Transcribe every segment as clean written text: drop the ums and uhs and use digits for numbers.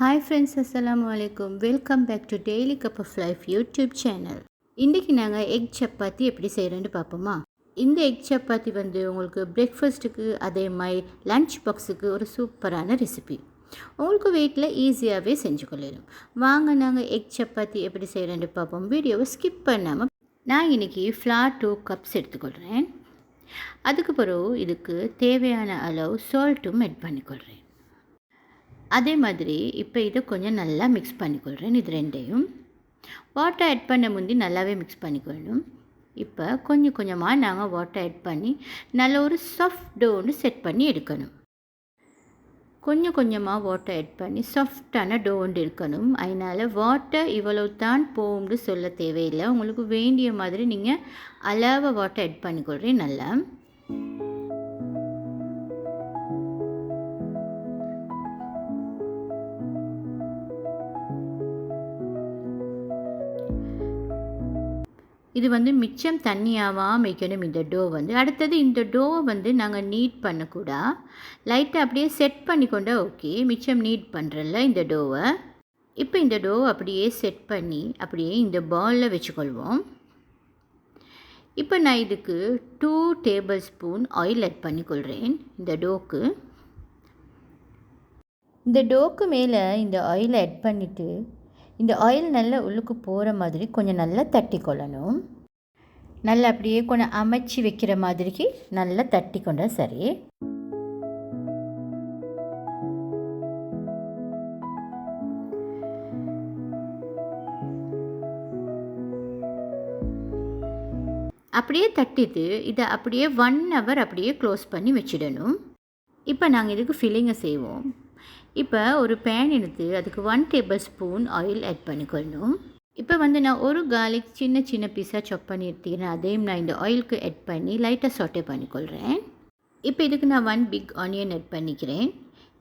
Hi friends, அஸ்ஸலாமு அலைக்கும். Welcome back to daily cup of life YouTube channel. இன்றைக்கி நாங்கள் எக் சப்பாத்தி எப்படி செய்கிறோன்னு பார்ப்போமா? இந்த எக் சப்பாத்தி உங்களுக்கு பிரேக்ஃபாஸ்ட்டுக்கு அதே மாதிரி லன்ச் பாக்ஸுக்கு ஒரு சூப்பரான ரெசிபி. உங்களுக்கு வீட்டில் ஈஸியாகவே செஞ்சு கொள்ளலாம். வாங்க நாங்கள் எக் சப்பாத்தி எப்படி செய்கிறோன்னு பார்ப்போம். வீடியோவை ஸ்கிப் பண்ணாமல். நான் இன்றைக்கி ஃப்ளார் 2 கப்ஸ் எடுத்துக்கொள்கிறேன். அதுக்கு பிறகு இதுக்கு தேவையான அளவு சால்ட்டும் ஆட் பண்ணிக்கொள்கிறேன். அதே மாதிரி இப்போ இதை கொஞ்சம் நல்லா மிக்ஸ் பண்ணிக்கொள்கிறேன். இது ரெண்டையும் வாட்டர் ஆட் பண்ண முந்தி நல்லாவே மிக்ஸ் பண்ணிக்கொள்ளணும். இப்போ கொஞ்சம் கொஞ்சமாக நாங்கள் வாட்டர் ஆட் பண்ணி நல்ல ஒரு சாஃப்ட் டோன்னு செட் பண்ணி எடுக்கணும். கொஞ்சம் கொஞ்சமாக வாட்டர் ஆட் பண்ணி சாஃப்டான டோன்னு இருக்கணும். அதனால் வாட்டர் இவ்வளவு தான் போகும்னு சொல்ல தேவையில்லை. உங்களுக்கு வேண்டிய மாதிரி நீங்கள் அளவாக வாட்டர் ஆட் பண்ணிக்கொள்கிறேன். நல்லா இது மிச்சம் தண்ணியாகாமல் வைக்கணும். இந்த டோ அடுத்தது இந்த டோவை நாங்கள் நீட் பண்ணக்கூடா, லைட்டாக அப்படியே செட் பண்ணிக்கொண்டா ஓகே. மிச்சம் நீட் பண்ணுறல இந்த டோவை. இப்போ இந்த டோவை அப்படியே செட் பண்ணி அப்படியே இந்த பாலில் வச்சுக்கொள்வோம். இப்போ நான் இதுக்கு 2 டேபிள் ஸ்பூன் ஆயில் ஆட் பண்ணிக்கொள்கிறேன். இந்த டோக்கு மேலே இந்த ஆயில் ஆட் பண்ணிவிட்டு இந்த ஆயில் நல்லா உள்ளுக்கு போகிற மாதிரி கொஞ்சம் நல்லா தட்டி கொள்ளணும். நல்லா அப்படியே கொஞ்சம் அமைச்சி வைக்கிற மாதிரிக்கு நல்லா தட்டி கொண்டா சரி. அப்படியே தட்டிட்டு இதை அப்படியே 1 hour அப்படியே க்ளோஸ் பண்ணி வச்சிடணும். இப்போ நாங்கள் இதுக்கு ஃபில்லிங்கை செய்வோம். இப்போ ஒரு பேன் எடுத்து அதுக்கு 1 டேபிள் ஸ்பூன் ஆயில் ஆட் பண்ணிக்கொள்ளணும். இப்போ நான் ஒரு கார்லிக் சின்ன சின்ன பீஸாக சாப் பண்ணி எடுத்துக்கிறேன். அதையும் நான் இந்த ஆயிலுக்கு ஆட் பண்ணி லைட்டாக சாட்டே பண்ணிக்கொள்கிறேன். இப்போ இதுக்கு நான் 1 பிக் ஆனியன் ஆட் பண்ணிக்கிறேன்.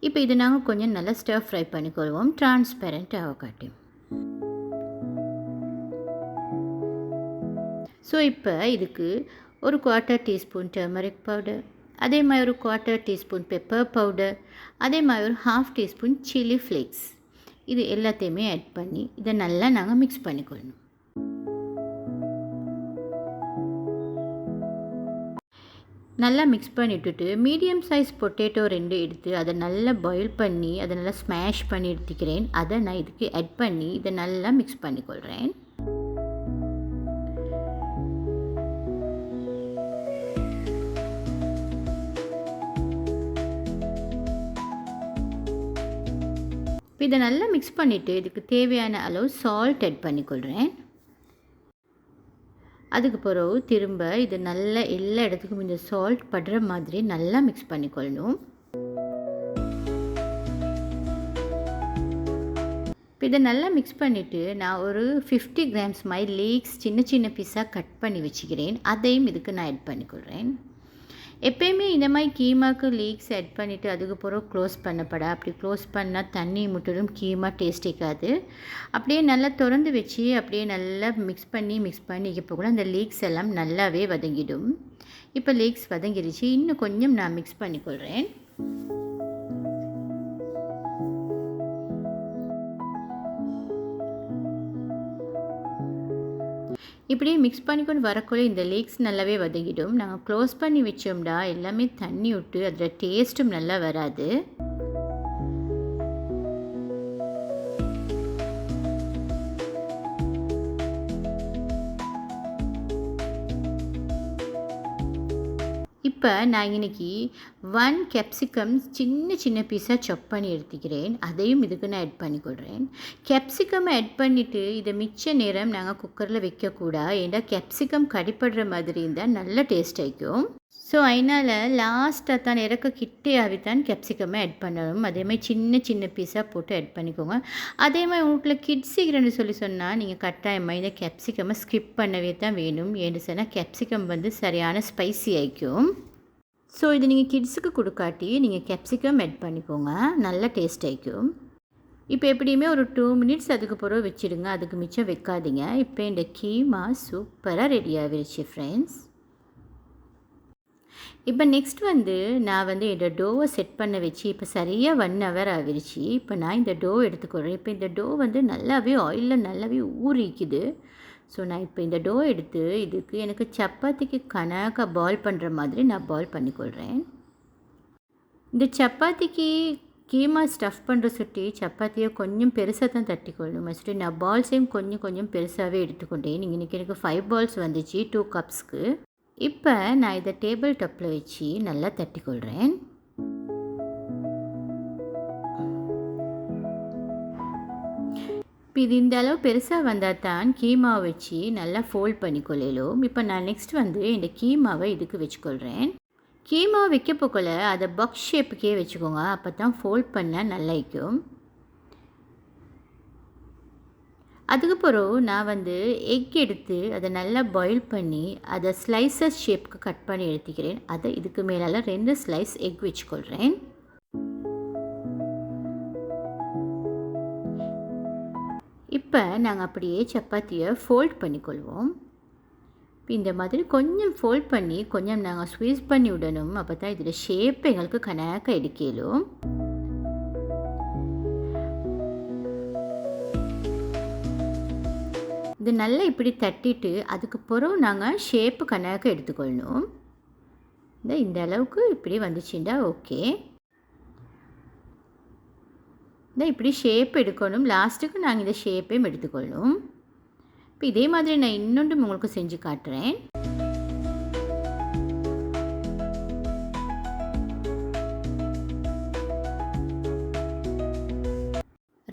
இப்போ இது நாங்கள் கொஞ்சம் நல்லா ஸ்டர் ஃப்ரை பண்ணிக்கொள்வோம். டிரான்ஸ்பெரண்ட் ஆகக்காட்டி. ஸோ இப்போ இதுக்கு ஒரு 1/4 டீஸ்பூன் டர்மரிக் பவுடர், அதே மாதிரி ஒரு 1/4 டீஸ்பூன் பெப்பர் பவுடர், அதே மாதிரி ஒரு 1/2 டீஸ்பூன் சில்லி ஃப்ளேக்ஸ், இது எல்லாத்தையுமே ஆட் பண்ணி இதை நல்லா நாங்கள் மிக்ஸ் பண்ணிக்கொள்ளணும். நல்லா மிக்ஸ் பண்ணிவிட்டுட்டு மீடியம் சைஸ் பொட்டேட்டோ 2 எடுத்து அதை நல்லா பாயில் பண்ணி அதை நல்லா ஸ்மாஷ் பண்ணி எடுத்துக்கிறேன். அதை நான் இதுக்கு ஆட் பண்ணி இதை நல்லா மிக்ஸ் பண்ணிக்கொள்கிறேன். இப்போ இதை நல்லா மிக்ஸ் பண்ணிவிட்டு இதுக்கு தேவையான அளவு சால்ட் ஆட் பண்ணிக்கொள்கிறேன். அதுக்கு பிறகு திரும்ப இது நல்லா எல்லா இடத்துக்கும் இந்த சால்ட் படுற மாதிரி நல்லா மிக்ஸ் பண்ணிக்கொள்ளணும். இப்போ இதை நல்லா மிக்ஸ் பண்ணிவிட்டு நான் ஒரு 50 கிராம்ஸ் மாதிரி லீக்ஸ் சின்ன சின்ன பீஸாக கட் பண்ணி வச்சுக்கிறேன். அதையும் இதுக்கு நான் ஆட் பண்ணிக்கொள்கிறேன். எப்பயுமே இந்த மாதிரி கீமாவுக்கு லீக்ஸ் ஆட் பண்ணிவிட்டு அதுக்கப்புறம் க்ளோஸ் பண்ணப்படா. அப்படி க்ளோஸ் பண்ணால் தண்ணி முட்டிடும், கீமா டேஸ்ட் இருக்காது. அப்படியே நல்லா திறந்து வச்சு அப்படியே நல்லா மிக்ஸ் பண்ணி இப்போ கூட அந்த லீக்ஸ் எல்லாம் நல்லாவே வதங்கிடும். இப்போ லீக்ஸ் வதங்கிடுச்சு. இன்னும் கொஞ்சம் நான் மிக்ஸ் பண்ணிக்கொள்கிறேன். இப்படியே மிக்ஸ் பண்ணிக்கொண்டு வரக்குள்ளே இந்த லீக்ஸ் நல்லாவே வதங்கிடும். நாங்கள் க்ளோஸ் பண்ணி வச்சோம்டா எல்லாமே தண்ணி விட்டு அதில் டேஸ்ட்டும் நல்லா வராது. இப்போ நான் இன்றைக்கி 1 கேப்சிகம் சின்ன சின்ன பீஸாக சாப் பண்ணி எடுத்துக்கிறேன். அதையும் இதுக்கு நான் ஆட் பண்ணிக்கொள்கிறேன். கேப்சிகம் ஆட் பண்ணிவிட்டு இதை மிச்ச நேரம் நாங்கள் குக்கரில் வைக்கக்கூடாது. ஏன்னா கேப்சிகம் கடிப்படுற மாதிரி இருந்தால் நல்ல டேஸ்ட் ஆகிக்கும். ஸோ அதனால் லாஸ்ட்டாக தான் இறக்க கிட்டையாகத்தான் கேப்சிகமே ஆட் பண்ணணும். அதே மாதிரி சின்ன சின்ன பீஸாக போட்டு ஆட் பண்ணிக்கோங்க. அதே மாதிரி வீட்டில் கிட்ஸ் இருக்கிறேன்னு சொன்னால் நீங்கள் கட்டாயமாக இந்த கேப்சிகமை ஸ்கிப் பண்ணவே தான் வேணும். ஏன்னு சொன்னால் கேப்சிகம் சரியான ஸ்பைசி ஆகிக்கும். ஸோ இது நீங்கள் கிட்ஸுக்கு கொடுக்காட்டி நீங்கள் கேப்சிகம் ஆட் பண்ணிக்கோங்க, நல்ல டேஸ்ட் ஆகிக்கும். இப்போ எப்படியுமே ஒரு 2 மினிட்ஸ் அதுக்கு பிறகு வச்சுடுங்க. அதுக்கு மிச்சம் வைக்காதீங்க. இப்போ இந்த கீமா சூப்பராக ரெடி ஆகிடுச்சு ஃப்ரெண்ட்ஸ். இப்போ நெக்ஸ்ட் வந்து நான் வந்து இந்த டோவை செட் பண்ண வச்சு இப்போ சரியாக 1 ஹவர் ஆகிருச்சு. இப்போ நான் இந்த டோ எடுத்துக்கிறேன். இப்போ இந்த டோ வந்து நல்லாவே ஆயிலில் நல்லாவே ஊறிக்குது. ஸோ நான் இப்போ இந்த டோ எடுத்து இதுக்கு எனக்கு சப்பாத்திக்கு கணக்காக பால் பண்ணுற மாதிரி நான் பால் பண்ணிக்கொள்கிறேன். இந்த சப்பாத்திக்கு கீமா ஸ்டஃப் பண்ணுற சுட்டி சப்பாத்தியை கொஞ்சம் பெருசாக தான் தட்டிக்கொள்ளணும். மஸ்ட்டு நான் பால்ஸையும் கொஞ்சம் கொஞ்சம் பெருசாகவே எடுத்துக்கொண்டேன். இன்றைக்கி எனக்கு 5 பால்ஸ் வந்துச்சு 2 கப்ஸ்க்கு. இப்போ நான் இதை டேபிள் டாப்பில் வச்சு நல்லா தட்டிக்கொள்கிறேன். இப்போ இது இந்த அளவு பெருசாக வந்தால் தான் கீமாவை வச்சு நல்லா ஃபோல்ட் பண்ணிக்கொள்ளலும். இப்போ நான் நெக்ஸ்ட் வந்து இந்த கீமாவை இதுக்கு வச்சுக்கொள்கிறேன். கீமா வைக்க போக்கல அதை பாக்ஸ் ஷேப்புக்கே வச்சுக்கோங்க. அப்போ தான் ஃபோல்ட் பண்ண நல்லா இருக்கும். அதுக்கப்புறம் நான் வந்து எக் எடுத்து அதை நல்லா பாயில் பண்ணி அதை ஸ்லைசஸ் ஷேப்புக்கு கட் பண்ணி எடுத்துக்கிறேன். அதை இதுக்கு மேலே 2 ஸ்லைஸ் எக் வச்சுக்கொள்கிறேன். இப்போ நாங்கள் அப்படியே சப்பாத்தியை ஃபோல்ட் பண்ணிக்கொள்வோம். இந்த மாதிரி கொஞ்சம் ஃபோல்ட் பண்ணி கொஞ்சம் நாங்கள் ஸ்வீஸ் பண்ணி விடணும். அப்போ தான் இதில் ஷேப் எங்களுக்கு கணக்காக எடுக்கலும். இது நல்லா இப்படி தட்டிட்டு அதுக்கு பிறகு நாங்கள் ஷேப்பு கணக்காக எடுத்துக்கொள்ளணும். இந்த அளவுக்கு இப்படி வந்துச்சுண்டா ஓகே. இப்படி ஷேப் எடுக்கணும். லாஸ்ட்டுக்கு நாங்கள் இந்த ஷேப்பையும் எடுத்துக்கொள்ளணும். இப்போ இதே மாதிரி நான் இன்னொன்றும் உங்களுக்கு செஞ்சு காட்டுறேன்.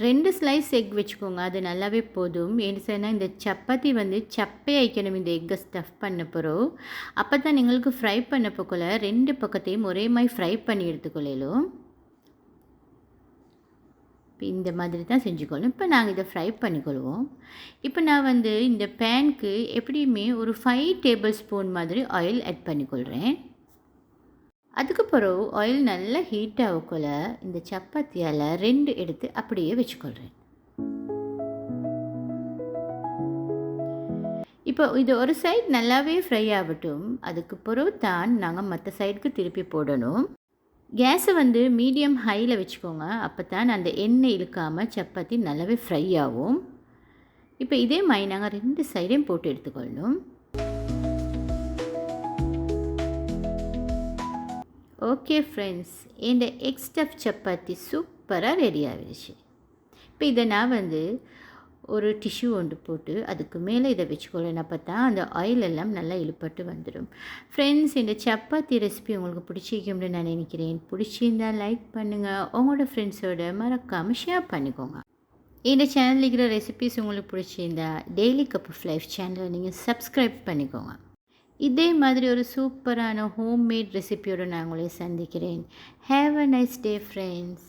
ரெண்டு ஸ்லைஸ் எக் வச்சுக்கோங்க. அது நல்லாவே போதும். ஏன்னு சொன்னால் இந்த சப்பாத்தி வந்து சப்பை வைக்கணும். இந்த எக்கை ஸ்டஃப் பண்ண பிறகு அப்போ தான் எங்களுக்கு ஃப்ரை பண்ண போக்குள்ள 2 பக்கத்தையும் ஒரே மாதிரி ஃப்ரை பண்ணி எடுத்துக்கொள்ளலும். இந்த மாதிரி தான் செஞ்சுக்கொள்ளணும். இப்போ நாங்கள் இதை ஃப்ரை பண்ணிக்கொள்வோம். இப்போ நான் வந்து இந்த பேனுக்கு எப்படியுமே ஒரு 5 டேபிள் ஸ்பூன் மாதிரி ஆயில் ஆட் பண்ணிக்கொள்கிறேன். அதுக்கப்புறம் ஆயில் நல்லா ஹீட் ஆகக்குள்ள இந்த சப்பாத்தியால் 2 எடுத்து அப்படியே வச்சுக்கொள்கிறேன். இப்போ இது ஒரு சைடு நல்லாவே ஃப்ரை ஆகட்டும். அதுக்கு பிறகு தான் நாங்கள் மற்ற சைடுக்கு திருப்பி போடணும். கேஸை வந்து மீடியம் ஹையில் வச்சுக்கோங்க. அப்போ தான் அந்த எண்ணெய் இழுக்காமல் சப்பாத்தி நல்லாவே ஃப்ரை ஆகும். இப்போ இதே மாதிரி நாங்கள் 2 சைடையும் போட்டு எடுத்துக்கொள்ளணும். ஓகே ஃப்ரெண்ட்ஸ், இந்த எக் ஸ்டஃப் சப்பாத்தி சூப்பராக ரெடி ஆகிடுச்சு. இப்போ இதை நான் வந்து ஒரு டிஷ்யூ ஒன்று போட்டு அதுக்கு மேலே இதை வச்சுக்கொள்ளணும். அப்போ தான் அந்த ஆயில் எல்லாம் நல்லா இழுப்பட்டு வந்துடும். ஃப்ரெண்ட்ஸ், இந்த சப்பாத்தி ரெசிபி உங்களுக்கு பிடிச்சிருக்கும்னு நான் நினைக்கிறேன். பிடிச்சிருந்தால் லைக் பண்ணுங்கள். உங்களோட ஃப்ரெண்ட்ஸோட மறக்காமல் ஷேர் பண்ணிக்கோங்க. இந்த சேனலில் இருக்கிற ரெசிபிஸ் உங்களுக்கு பிடிச்சிருந்தா டெய்லி கப் ஆஃப் லைஃப் சேனலை நீங்கள் சப்ஸ்கிரைப் பண்ணிக்கோங்க. இதே மாதிரி ஒரு சூப்பரான ஹோம்மேட் ரெசிபியோடு நான் உங்களை சந்திக்கிறேன். Have a nice day friends.